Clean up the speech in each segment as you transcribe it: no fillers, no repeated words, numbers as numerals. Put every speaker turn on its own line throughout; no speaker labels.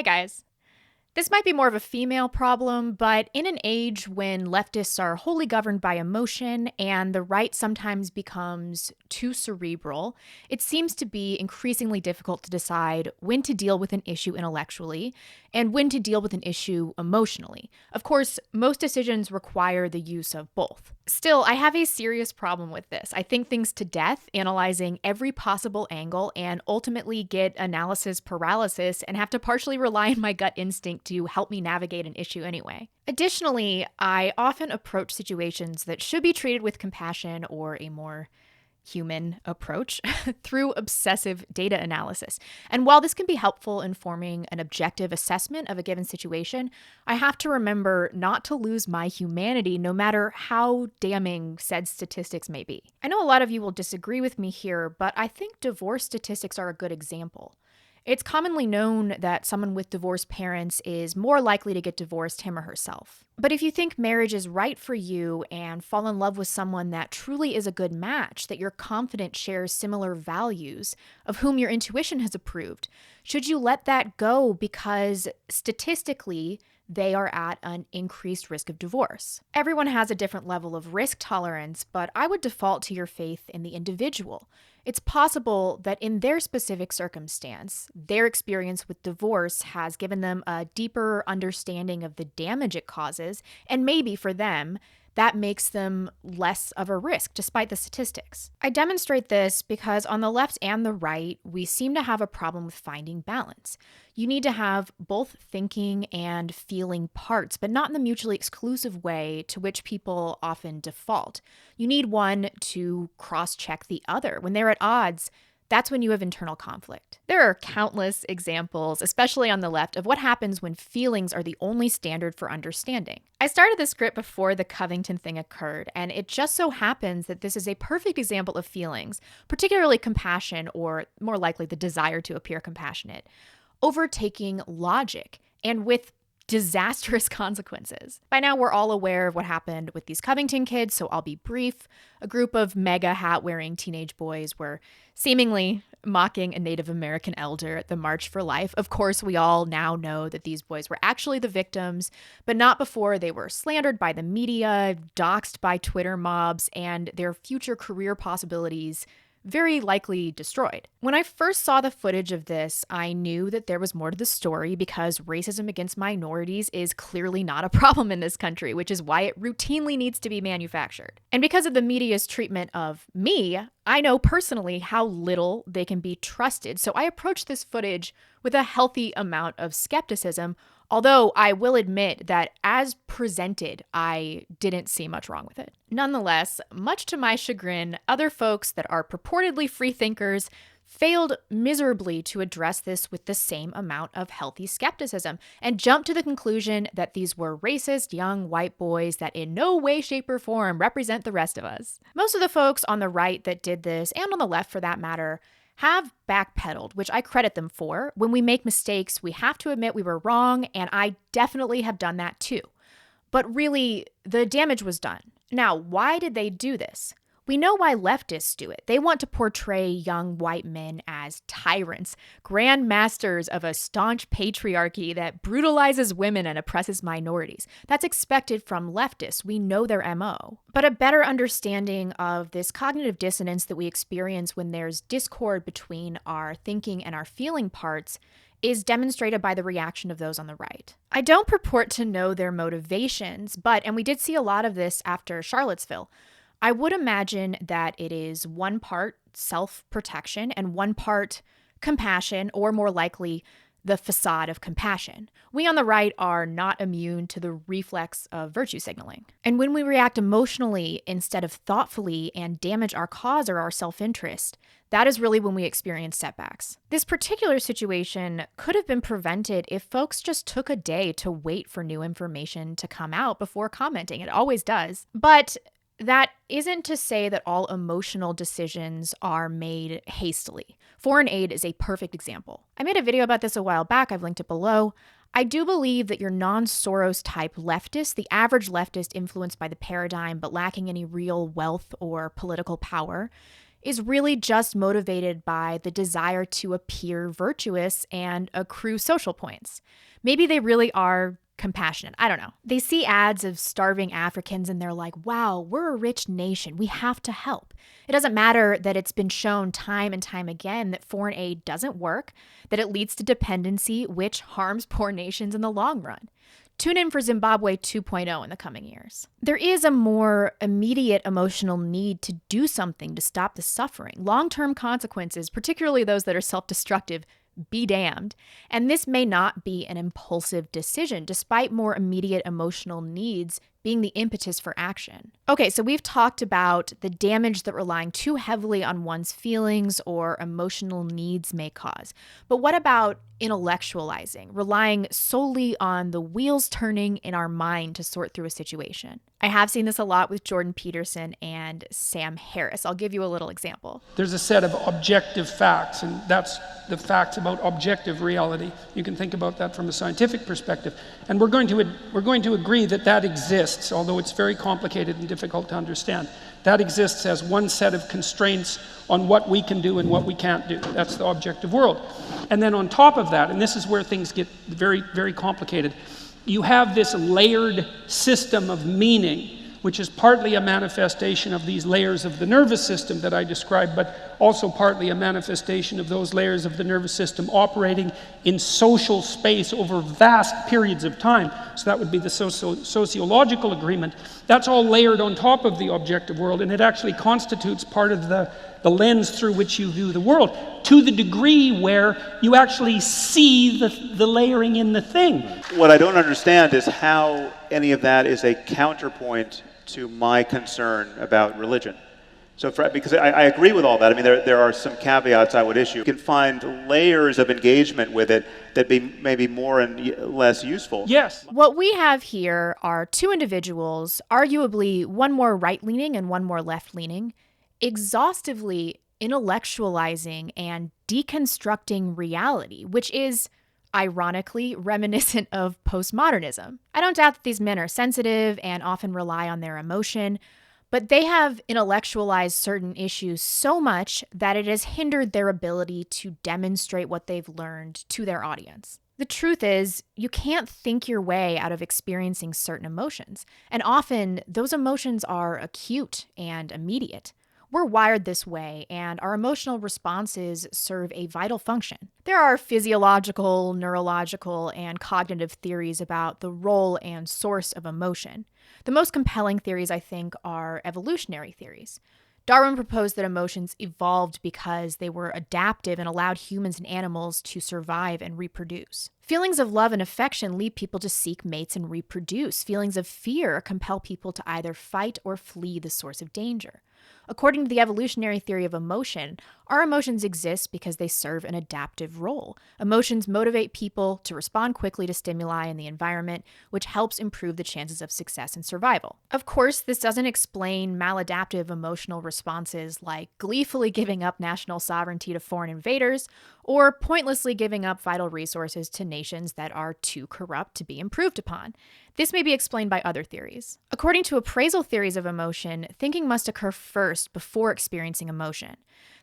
Hey guys. This might be more of a female problem, but in an age when leftists are wholly governed by emotion and the right sometimes becomes too cerebral, it seems to be increasingly difficult to decide when to deal with an issue intellectually and when to deal with an issue emotionally. Of course, most decisions require the use of both. Still, I have a serious problem with this. I think things to death, analyzing every possible angle, and ultimately get analysis paralysis and have to partially rely on my gut instinct to help me navigate an issue anyway. Additionally, I often approach situations that should be treated with compassion or a more human approach through obsessive data analysis. And while this can be helpful in forming an objective assessment of a given situation, I have to remember not to lose my humanity no matter how damning said statistics may be. I know a lot of you will disagree with me here, but I think divorce statistics are a good example. It's commonly known that someone with divorced parents is more likely to get divorced him or herself. But if you think marriage is right for you and fall in love with someone that truly is a good match, that you're confident shares similar values, of whom your intuition has approved, should you let that go because statistically they are at an increased risk of divorce? Everyone has a different level of risk tolerance, but I would default to your faith in the individual. It's possible that in their specific circumstance, their experience with divorce has given them a deeper understanding of the damage it causes, and maybe for them, that makes them less of a risk despite the statistics. I demonstrate this because on the left and the right, we seem to have a problem with finding balance. You need to have both thinking and feeling parts, but not in the mutually exclusive way to which people often default. You need one to cross-check the other. When they're at odds, that's when you have internal conflict. There are countless examples, especially on the left, of what happens when feelings are the only standard for understanding. I started this script before the Covington thing occurred, and it just so happens that this is a perfect example of feelings, particularly compassion, or more likely the desire to appear compassionate, overtaking logic, and with disastrous consequences. By now, we're all aware of what happened with these Covington kids, so I'll be brief. A group of mega hat-wearing teenage boys were seemingly mocking a Native American elder at the March for Life. Of course, we all now know that these boys were actually the victims, but not before they were slandered by the media, doxxed by Twitter mobs, and their future career possibilities very likely destroyed. When I first saw the footage of this, I knew that there was more to the story because racism against minorities is clearly not a problem in this country, which is why it routinely needs to be manufactured. And because of the media's treatment of me, I know personally how little they can be trusted, so I approached this footage with a healthy amount of skepticism, although I will admit that as presented, I didn't see much wrong with it. Nonetheless, much to my chagrin, other folks that are purportedly free thinkers failed miserably to address this with the same amount of healthy skepticism and jumped to the conclusion that these were racist young white boys that in no way, shape, or form represent the rest of us. Most of the folks on the right that did this, and on the left for that matter, have backpedaled, which I credit them for. When we make mistakes, we have to admit we were wrong, and I definitely have done that too. But really, the damage was done. Now, why did they do this? We know why leftists do it. They want to portray young white men as tyrants, grand masters of a staunch patriarchy that brutalizes women and oppresses minorities. That's expected from leftists. We know their MO. But a better understanding of this cognitive dissonance that we experience when there's discord between our thinking and our feeling parts is demonstrated by the reaction of those on the right. I don't purport to know their motivations, and we did see a lot of this after Charlottesville, I would imagine that it is one part self-protection and one part compassion, or more likely, the facade of compassion. We on the right are not immune to the reflex of virtue signaling. And when we react emotionally instead of thoughtfully and damage our cause or our self-interest, that is really when we experience setbacks. This particular situation could have been prevented if folks just took a day to wait for new information to come out before commenting. It always does. But that isn't to say that all emotional decisions are made hastily. Foreign aid is a perfect example. I made a video about this a while back. I've linked it below. I do believe that your non-Soros type leftist, the average leftist influenced by the paradigm but lacking any real wealth or political power, is really just motivated by the desire to appear virtuous and accrue social points. Maybe they really are compassionate. I don't know. They see ads of starving Africans and they're like, wow, we're a rich nation. We have to help. It doesn't matter that it's been shown time and time again that foreign aid doesn't work, that it leads to dependency, which harms poor nations in the long run. Tune in for Zimbabwe 2.0 in the coming years. There is a more immediate emotional need to do something to stop the suffering. Long-term consequences, particularly those that are self-destructive, be damned. And this may not be an impulsive decision, despite more immediate emotional needs being the impetus for action. Okay, so we've talked about the damage that relying too heavily on one's feelings or emotional needs may cause. But what about intellectualizing, relying solely on the wheels turning in our mind to sort through a situation? I have seen this a lot with Jordan Peterson and Sam Harris. I'll give you a little example.
There's a set of objective facts, and that's the facts about objective reality. You can think about that from a scientific perspective. And we're going to agree that that exists, although it's very complicated and difficult to understand. That exists as one set of constraints on what we can do and what we can't do. That's the objective world. And then on top of that, and this is where things get very, very complicated, you have this layered system of meaning, which is partly a manifestation of these layers of the nervous system that I described, but also partly a manifestation of those layers of the nervous system operating in social space over vast periods of time. So that would be the sociological agreement. That's all layered on top of the objective world, and it actually constitutes part of the lens through which you view the world, to the degree where you actually see the layering in the thing.
What I don't understand is how any of that is a counterpoint to my concern about religion. So because I agree with all that. I mean, there are some caveats I would issue. You can find layers of engagement with it that be maybe more and less useful.
Yes.
What we have here are two individuals, arguably one more right-leaning and one more left-leaning, exhaustively intellectualizing and deconstructing reality, which is ironically reminiscent of postmodernism. I don't doubt that these men are sensitive and often rely on their emotion, but they have intellectualized certain issues so much that it has hindered their ability to demonstrate what they've learned to their audience. The truth is, you can't think your way out of experiencing certain emotions, and often those emotions are acute and immediate. We're wired this way, and our emotional responses serve a vital function. There are physiological, neurological, and cognitive theories about the role and source of emotion. The most compelling theories, I think, are evolutionary theories. Darwin proposed that emotions evolved because they were adaptive and allowed humans and animals to survive and reproduce. Feelings of love and affection lead people to seek mates and reproduce. Feelings of fear compel people to either fight or flee the source of danger. According to the evolutionary theory of emotion, our emotions exist because they serve an adaptive role. Emotions motivate people to respond quickly to stimuli in the environment, which helps improve the chances of success and survival. Of course, this doesn't explain maladaptive emotional responses like gleefully giving up national sovereignty to foreign invaders or pointlessly giving up vital resources to nations that are too corrupt to be improved upon. This may be explained by other theories. According to appraisal theories of emotion, thinking must occur first before experiencing emotion.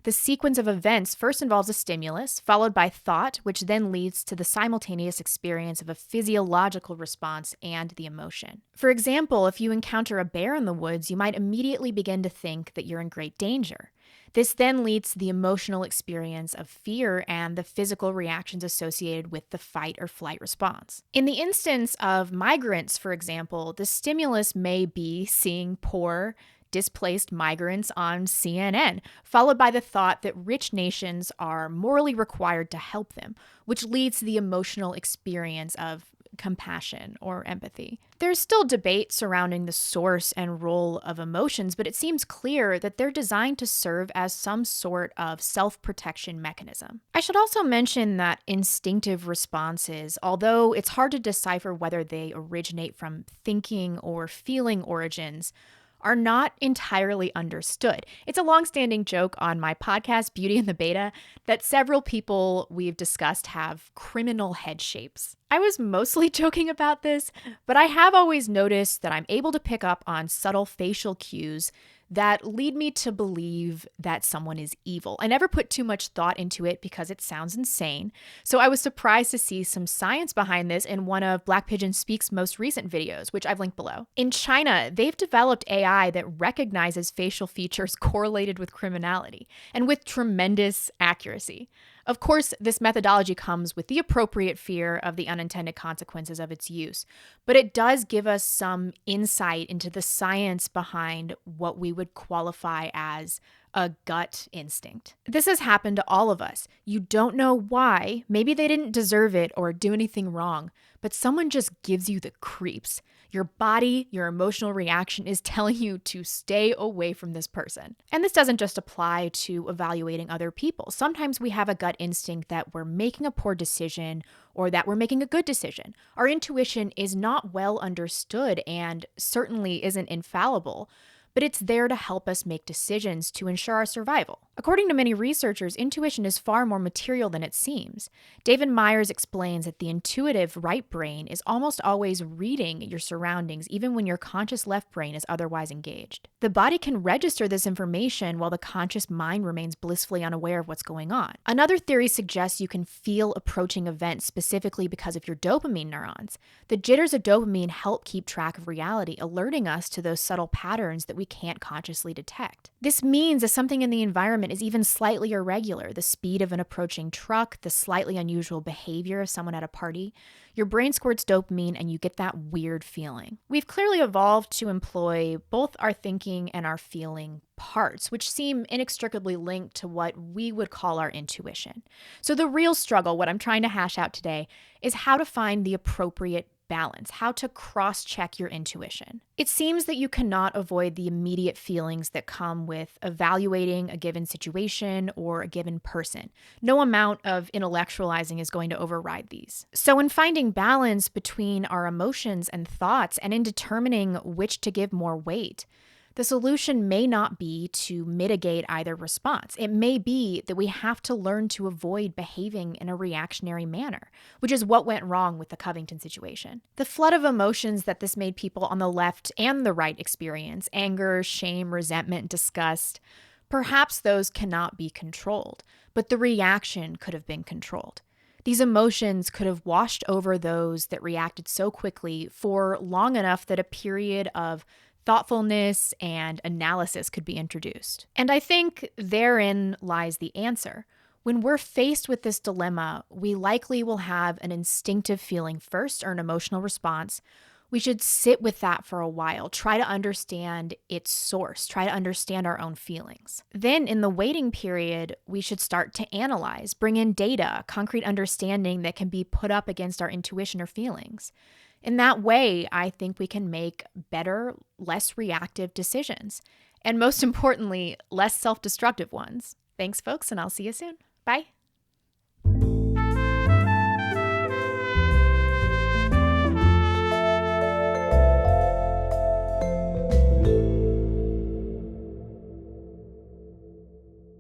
The sequence of events first involves a stimulus, followed by thought, which then leads to the simultaneous experience of a physiological response and the emotion. For example, if you encounter a bear in the woods, you might immediately begin to think that you're in great danger. This then leads to the emotional experience of fear and the physical reactions associated with the fight or flight response. In the instance of migrants, for example, the stimulus may be seeing poor, displaced migrants on CNN, followed by the thought that rich nations are morally required to help them, which leads to the emotional experience of compassion or empathy. There's still debate surrounding the source and role of emotions, but it seems clear that they're designed to serve as some sort of self-protection mechanism. I should also mention that instinctive responses, although it's hard to decipher whether they originate from thinking or feeling origins, are not entirely understood. It's a long-standing joke on my podcast, Beauty and the Beta, that several people we've discussed have criminal head shapes. I was mostly joking about this, but I have always noticed that I'm able to pick up on subtle facial cues that lead me to believe that someone is evil. I never put too much thought into it because it sounds insane. So I was surprised to see some science behind this in one of Black Pigeon Speak's most recent videos, which I've linked below. In China, they've developed AI that recognizes facial features correlated with criminality, and with tremendous accuracy. Of course, this methodology comes with the appropriate fear of the unintended consequences of its use, but it does give us some insight into the science behind what we would qualify as a gut instinct. This has happened to all of us. You don't know why. Maybe they didn't deserve it or do anything wrong, but someone just gives you the creeps. Your body, your emotional reaction is telling you to stay away from this person. And this doesn't just apply to evaluating other people. Sometimes we have a gut instinct that we're making a poor decision or that we're making a good decision. Our intuition is not well understood and certainly isn't infallible, but it's there to help us make decisions to ensure our survival. According to many researchers, intuition is far more material than it seems. David Myers explains that the intuitive right brain is almost always reading your surroundings, even when your conscious left brain is otherwise engaged. The body can register this information while the conscious mind remains blissfully unaware of what's going on. Another theory suggests you can feel approaching events specifically because of your dopamine neurons. The jitters of dopamine help keep track of reality, alerting us to those subtle patterns that we can't consciously detect. This means that something in the environment is even slightly irregular, the speed of an approaching truck, the slightly unusual behavior of someone at a party. Your brain squirts dopamine and you get that weird feeling. We've clearly evolved to employ both our thinking and our feeling parts, which seem inextricably linked to what we would call our intuition. So the real struggle, what I'm trying to hash out today, is how to find the appropriate balance, how to cross-check your intuition. It seems that you cannot avoid the immediate feelings that come with evaluating a given situation or a given person. No amount of intellectualizing is going to override these. So in finding balance between our emotions and thoughts and in determining which to give more weight, the solution may not be to mitigate either response. It may be that we have to learn to avoid behaving in a reactionary manner, which is what went wrong with the Covington situation. The flood of emotions that this made people on the left and the right experience, anger, shame, resentment, disgust, perhaps those cannot be controlled, but the reaction could have been controlled. These emotions could have washed over those that reacted so quickly for long enough that a period of thoughtfulness and analysis could be introduced. And I think therein lies the answer. When we're faced with this dilemma, we likely will have an instinctive feeling first or an emotional response. We should sit with that for a while, try to understand its source, try to understand our own feelings. Then in the waiting period, we should start to analyze, bring in data, concrete understanding that can be put up against our intuition or feelings. In that way, I think we can make better, less reactive decisions, and most importantly, less self-destructive ones. Thanks, folks, and I'll see you soon. Bye.